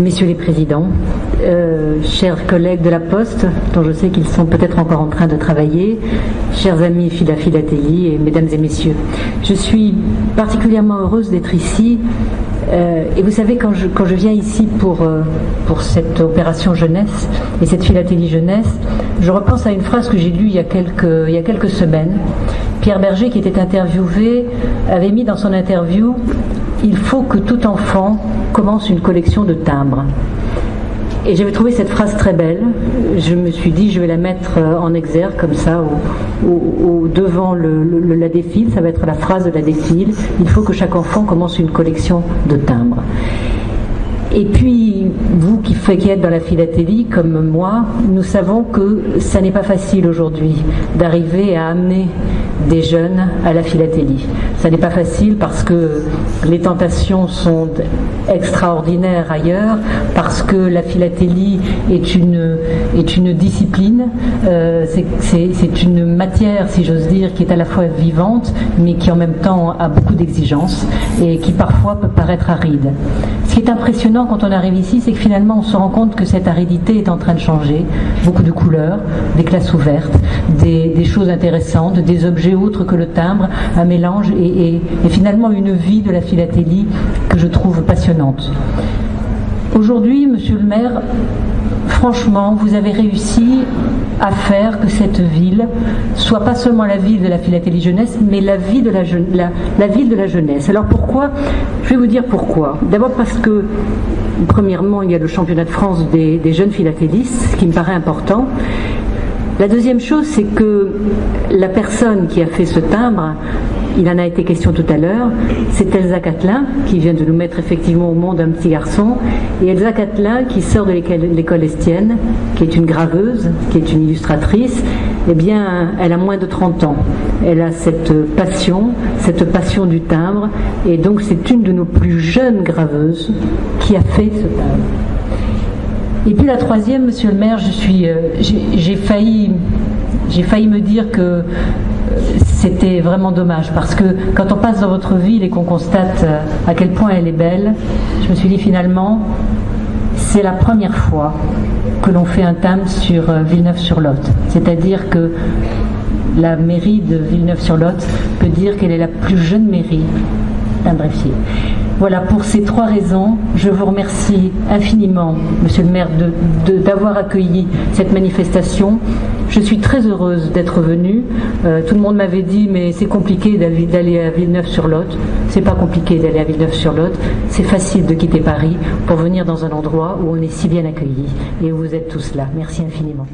Messieurs les présidents, chers collègues de la Poste, dont je sais qu'ils sont peut-être encore en train de travailler, chers amis de la philatélie et mesdames et messieurs, je suis particulièrement heureuse d'être ici. Et vous savez, quand je viens ici pour cette opération jeunesse et cette philatélie jeunesse, je repense à une phrase que j'ai lue il y a quelques semaines. Pierre Berger, qui était interviewé, avait mis dans son interview « Il faut que tout enfant commence une collection de timbres ». Et j'avais trouvé cette phrase très belle. Je me suis dit, je vais la mettre en exergue comme ça, devant la défile. Ça va être la phrase de la défile. Il faut que chaque enfant commence une collection de timbres. Et puis, vous qui êtes dans la philatélie, comme moi, nous savons que ça n'est pas facile aujourd'hui d'arriver à amener des jeunes à la philatélie. Ça n'est pas facile parce que les tentations sont extraordinaires ailleurs, parce que la philatélie est une discipline, c'est une matière, si j'ose dire, qui est à la fois vivante, mais qui en même temps a beaucoup d'exigences et qui parfois peut paraître aride. Ce qui est impressionnant quand on arrive ici, c'est que finalement on se rend compte que cette aridité est en train de changer. Beaucoup de couleurs, des classes ouvertes, des choses intéressantes, des objets autres que le timbre, un mélange et finalement une vie de la philatélie que je trouve passionnante. Aujourd'hui, monsieur le maire, franchement, vous avez réussi à faire que cette ville soit pas seulement la ville de la philatélie jeunesse, mais la ville de la jeunesse. Alors pourquoi? Je vais vous dire pourquoi. D'abord parce que, premièrement, il y a le championnat de France des jeunes philatélistes, ce qui me paraît important. La deuxième chose, c'est que la personne qui a fait ce timbre, il en a été question tout à l'heure, c'est Elsa Catelin, qui vient de nous mettre effectivement au monde un petit garçon. Et Elsa Catelin, qui sort de l'école Estienne, qui est une graveuse, qui est une illustratrice, eh bien, elle a moins de 30 ans. Elle a cette passion du timbre, et donc c'est une de nos plus jeunes graveuses qui a fait ce timbre. Et puis la troisième, monsieur le maire, j'ai failli me dire que c'était vraiment dommage, parce que quand on passe dans votre ville et qu'on constate à quel point elle est belle, je me suis dit finalement, c'est la première fois que l'on fait un timbre sur Villeneuve-sur-Lot. C'est-à-dire que la mairie de Villeneuve-sur-Lot peut dire qu'elle est la plus jeune mairie timbrifiée. Voilà, pour ces trois raisons, je vous remercie infiniment, monsieur le maire, d'avoir accueilli cette manifestation. Je suis très heureuse d'être venue. Tout le monde m'avait dit, mais c'est compliqué d'aller à Villeneuve-sur-Lot. C'est pas compliqué d'aller à Villeneuve-sur-Lot. C'est facile de quitter Paris pour venir dans un endroit où on est si bien accueillis et où vous êtes tous là. Merci infiniment.